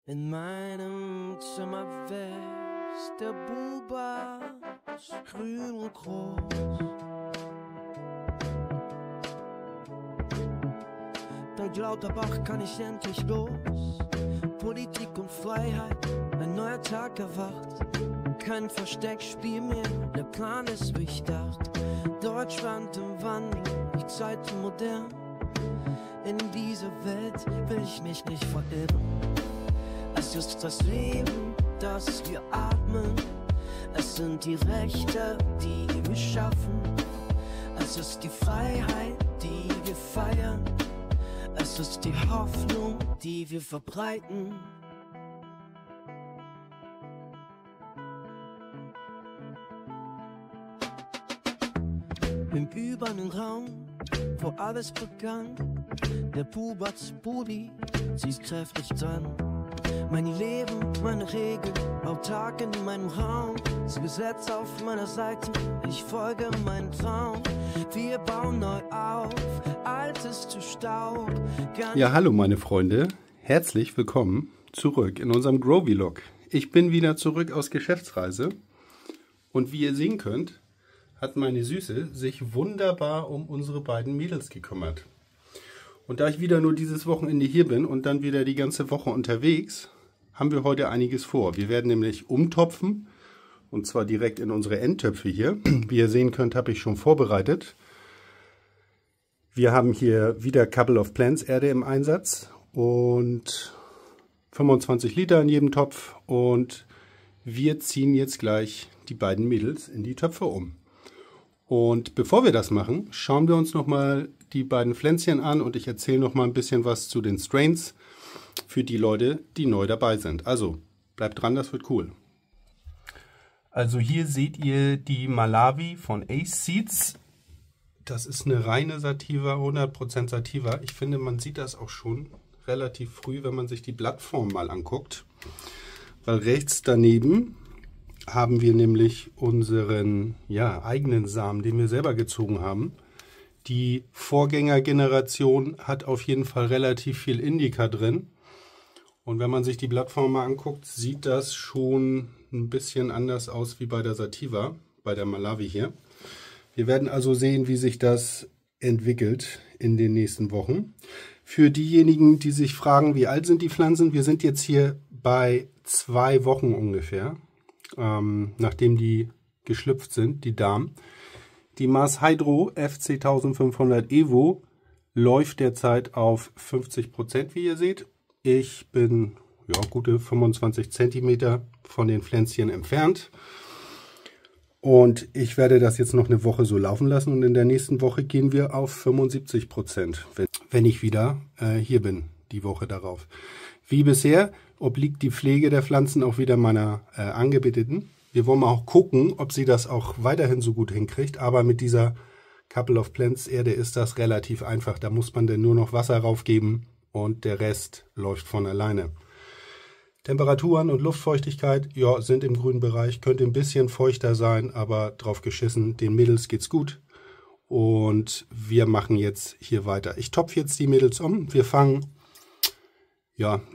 In meinem Zimmer wächst der Bubasch grün und groß. Dank Lauterbach kann ich endlich los. Politik und Freiheit, ein neuer Tag erwacht. Kein Versteckspiel mehr, der Plan ist durchdacht. Deutschland im Wandel, die Zeit modern. In dieser Welt will ich mich nicht verirren. Es ist das Leben, das wir atmen. Es sind die Rechte, die wir schaffen. Es ist die Freiheit, die wir feiern. Es ist die Hoffnung, die wir verbreiten. Im übernen Raum, wo alles begann, der Bubatz-Budi zieht kräftig dran. Mein Leben, meine Regeln, autark in meinem Raum. Das Gesetz auf meiner Seite, ich folge meinem Traum. Wir bauen neu auf, Altes zu Staub. Ja, hallo meine Freunde, herzlich willkommen zurück in unserem Grow-Vlog. Ich bin wieder zurück aus Geschäftsreise und wie ihr sehen könnt, hat meine Süße sich wunderbar um unsere beiden Mädels gekümmert. Und da ich wieder nur dieses Wochenende hier bin und dann wieder die ganze Woche unterwegs, haben wir heute einiges vor. Wir werden nämlich umtopfen, und zwar direkt in unsere Endtöpfe hier. Wie ihr sehen könnt, habe ich schon vorbereitet. Wir haben hier wieder Couple of Plants Erde im Einsatz und 25 Liter in jedem Topf. Und wir ziehen jetzt gleich die beiden Mädels in die Töpfe um. Und bevor wir das machen, schauen wir uns nochmal die beiden Pflänzchen an und ich erzähle nochmal ein bisschen was zu den Strains für die Leute, die neu dabei sind. Also bleibt dran, das wird cool. Also hier seht ihr die Malawi von Ace Seeds. Das ist eine reine Sativa, 100% Sativa. Ich finde, man sieht das auch schon relativ früh, wenn man sich die Blattform mal anguckt. Weil rechts daneben haben wir nämlich unseren eigenen Samen, den wir selber gezogen haben. Die Vorgängergeneration hat auf jeden Fall relativ viel Indica drin. Und wenn man sich die Blattform mal anguckt, sieht das schon ein bisschen anders aus wie bei der Sativa, bei der Malawi hier. Wir werden also sehen, wie sich das entwickelt in den nächsten Wochen. Für diejenigen, die sich fragen, wie alt sind die Pflanzen, wir sind jetzt hier bei 2 Wochen ungefähr, nachdem die geschlüpft sind, die Damen. Die Mars Hydro FC 1500 Evo läuft derzeit auf 50%, wie ihr seht. Ich bin gute 25 cm von den Pflänzchen entfernt. Und ich werde das jetzt noch eine Woche so laufen lassen. Und in der nächsten Woche gehen wir auf 75%, wenn ich wieder hier bin, die Woche darauf. Wie bisher obliegt die Pflege der Pflanzen auch wieder meiner Angebeteten. Wir wollen mal auch gucken, ob sie das auch weiterhin so gut hinkriegt. Aber mit dieser Couple of Plants Erde ist das relativ einfach. Da muss man dann nur noch Wasser raufgeben und der Rest läuft von alleine. Temperaturen und Luftfeuchtigkeit sind im grünen Bereich. Könnte ein bisschen feuchter sein, aber drauf geschissen. Den Mädels geht's gut. Und wir machen jetzt hier weiter. Ich topfe jetzt die Mädels um. Wir fangen,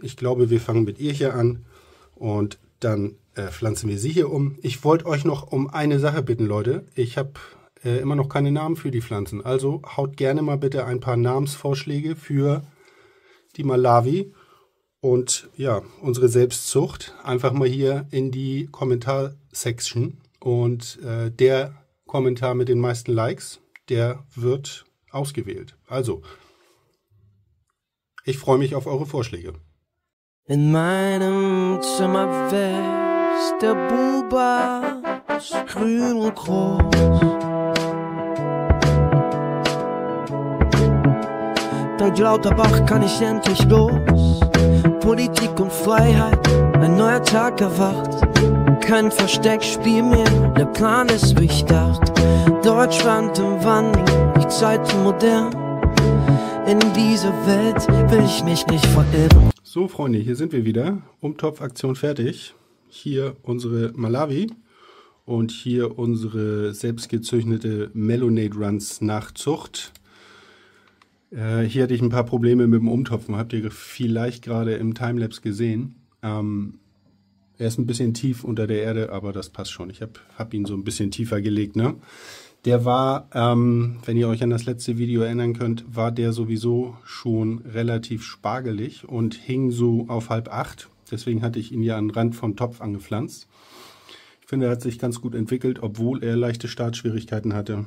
ich glaube, wir fangen mit ihr hier an. Und dann pflanzen wir sie hier um. Ich wollte euch noch um eine Sache bitten, Leute. Ich habe immer noch keine Namen für die Pflanzen. Also haut gerne mal bitte ein paar Namensvorschläge für die Malawi und unsere Selbstzucht einfach mal hier in die Kommentarsection. Und der Kommentar mit den meisten Likes, der wird ausgewählt. Also, ich freue mich auf eure Vorschläge. In meinem Zimmer wächst der Bubasch grün und groß. Dank Lauterbach kann ich endlich los. Politik und Freiheit, ein neuer Tag erwacht. Kein Versteckspiel mehr, der Plan ist durchdacht. Deutschland im Wandel, die Zeit modern. In dieser Welt will ich mich nicht verirren. So Freunde, hier sind wir wieder. Umtopfaktion fertig. Hier unsere Malawi und hier unsere selbstgezüchtete Melonade Runs Nachzucht. Hier hatte ich ein paar Probleme mit dem Umtopfen, habt ihr vielleicht gerade im Timelapse gesehen. Er ist ein bisschen tief unter der Erde, aber das passt schon. Ich hab ihn so ein bisschen tiefer gelegt, ne? Der war, wenn ihr euch an das letzte Video erinnern könnt, war der sowieso schon relativ spargelig und hing so auf 7:30. Deswegen hatte ich ihn ja an den Rand vom Topf angepflanzt. Ich finde, er hat sich ganz gut entwickelt, obwohl er leichte Startschwierigkeiten hatte.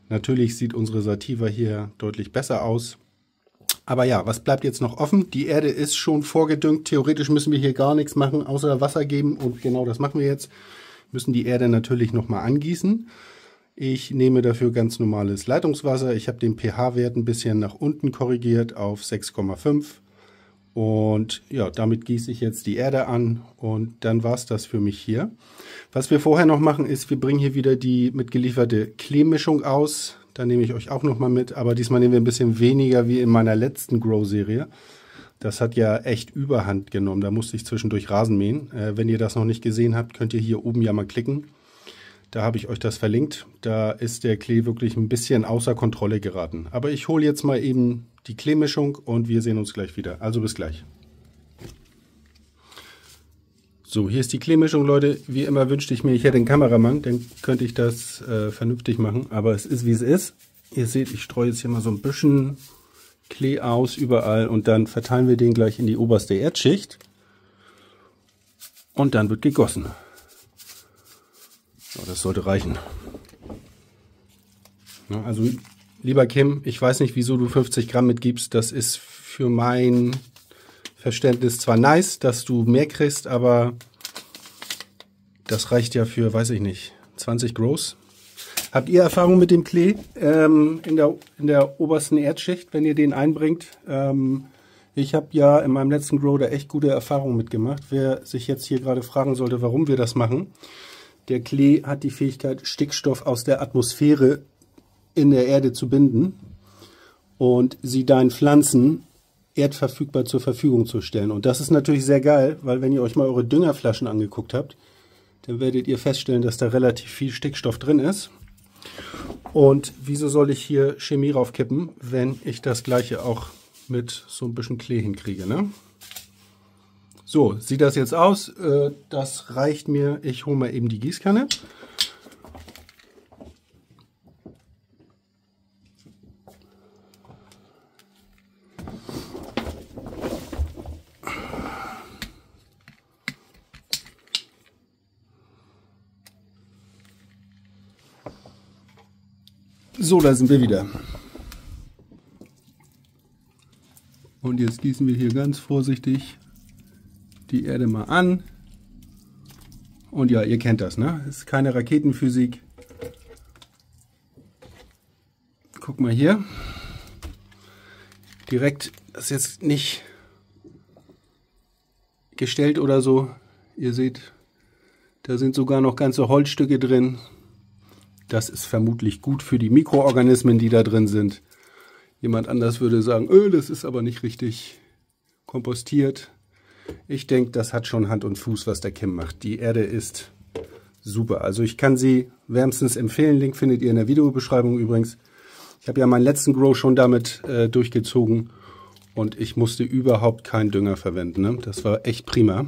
Natürlich sieht unsere Sativa hier deutlich besser aus. Aber ja, was bleibt jetzt noch offen? Die Erde ist schon vorgedüngt. Theoretisch müssen wir hier gar nichts machen, außer Wasser geben. Und genau das machen wir jetzt. Wir müssen die Erde natürlich nochmal angießen. Ich nehme dafür ganz normales Leitungswasser. Ich habe den pH-Wert ein bisschen nach unten korrigiert auf 6,5. Und ja, damit gieße ich jetzt die Erde an. Und dann war es das für mich hier. Was wir vorher noch machen, ist, wir bringen hier wieder die mitgelieferte Kleemischung aus. Da nehme ich euch auch nochmal mit. Aber diesmal nehmen wir ein bisschen weniger wie in meiner letzten Grow-Serie. Das hat ja echt Überhand genommen. Da musste ich zwischendurch Rasen mähen. Wenn ihr das noch nicht gesehen habt, könnt ihr hier oben ja mal klicken. Da habe ich euch das verlinkt. Da ist der Klee wirklich ein bisschen außer Kontrolle geraten. Aber ich hole jetzt mal eben die Kleemischung und wir sehen uns gleich wieder. Also bis gleich. So, hier ist die Kleemischung, Leute. Wie immer wünschte ich mir, ich hätte einen Kameramann, dann könnte ich das vernünftig machen. Aber es ist, wie es ist. Ihr seht, ich streue jetzt hier mal so ein bisschen Klee aus überall und dann verteilen wir den gleich in die oberste Erdschicht. Und dann wird gegossen. So, das sollte reichen. Ja, also, lieber Kim, ich weiß nicht, wieso du 50 Gramm mitgibst. Das ist für mein Verständnis zwar nice, dass du mehr kriegst, aber das reicht ja für, weiß ich nicht, 20 Grows. Habt ihr Erfahrung mit dem Klee in der obersten Erdschicht, wenn ihr den einbringt? Ich habe ja in meinem letzten Grow da echt gute Erfahrungen mitgemacht. Wer sich jetzt hier gerade fragen sollte, warum wir das machen. Der Klee hat die Fähigkeit, Stickstoff aus der Atmosphäre in der Erde zu binden und sie deinen Pflanzen erdverfügbar zur Verfügung zu stellen. Und das ist natürlich sehr geil, weil wenn ihr euch mal eure Düngerflaschen angeguckt habt, dann werdet ihr feststellen, dass da relativ viel Stickstoff drin ist. Und wieso soll ich hier Chemie raufkippen, wenn ich das gleiche auch mit so ein bisschen Klee hinkriege, ne? So, sieht das jetzt aus? Das reicht mir. Ich hole mal eben die Gießkanne. So, da sind wir wieder. Und jetzt gießen wir hier ganz vorsichtig die Erde mal an. Und ja, ihr kennt das, ne? Das ist keine Raketenphysik. Guck mal hier. Direkt, das ist jetzt nicht gestellt oder so. Ihr seht, da sind sogar noch ganze Holzstücke drin. Das ist vermutlich gut für die Mikroorganismen, die da drin sind. Jemand anders würde sagen, das ist aber nicht richtig kompostiert. Ich denke, das hat schon Hand und Fuß, was der Kim macht. Die Erde ist super. Also ich kann sie wärmstens empfehlen. Link findet ihr in der Videobeschreibung übrigens. Ich habe ja meinen letzten Grow schon damit durchgezogen und ich musste überhaupt keinen Dünger verwenden, ne? Das war echt prima.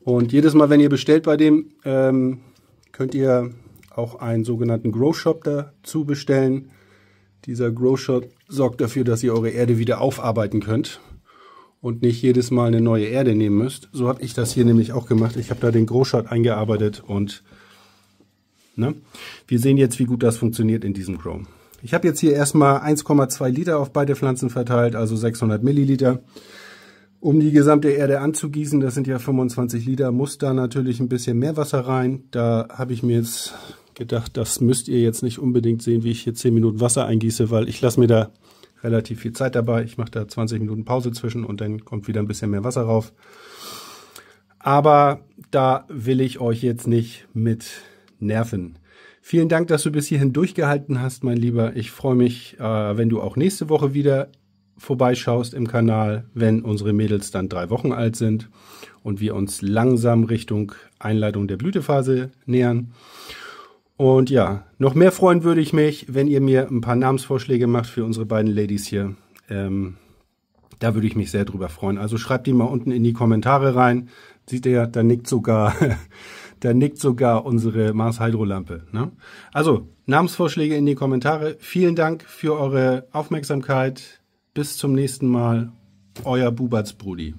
Und jedes Mal, wenn ihr bestellt bei dem, könnt ihr auch einen sogenannten Grow Shop dazu bestellen. Dieser Grow Shop sorgt dafür, dass ihr eure Erde wieder aufarbeiten könnt und nicht jedes Mal eine neue Erde nehmen müsst. So habe ich das hier nämlich auch gemacht. Ich habe da den Grow Shop eingearbeitet und ne, wir sehen jetzt, wie gut das funktioniert in diesem Grow. Ich habe jetzt hier erstmal 1,2 Liter auf beide Pflanzen verteilt, also 600 Milliliter. Um die gesamte Erde anzugießen, das sind ja 25 Liter, muss da natürlich ein bisschen mehr Wasser rein. Da habe ich mir jetzt gedacht, das müsst ihr jetzt nicht unbedingt sehen, wie ich hier 10 Minuten Wasser eingieße, weil ich lasse mir da relativ viel Zeit dabei. Ich mache da 20 Minuten Pause zwischen und dann kommt wieder ein bisschen mehr Wasser rauf. Aber da will ich euch jetzt nicht mit nerven. Vielen Dank, dass du bis hierhin durchgehalten hast, mein Lieber. Ich freue mich, wenn du auch nächste Woche wieder vorbeischaust im Kanal, wenn unsere Mädels dann 3 Wochen alt sind und wir uns langsam Richtung Einleitung der Blütephase nähern. Und ja, noch mehr freuen würde ich mich, wenn ihr mir ein paar Namensvorschläge macht für unsere beiden Ladies hier. Da würde ich mich sehr drüber freuen. Also schreibt die mal unten in die Kommentare rein. Seht ihr, da nickt sogar unsere Mars Hydro Lampe. Ne? Also Namensvorschläge in die Kommentare. Vielen Dank für eure Aufmerksamkeit. Bis zum nächsten Mal. Euer Buberts Brudi.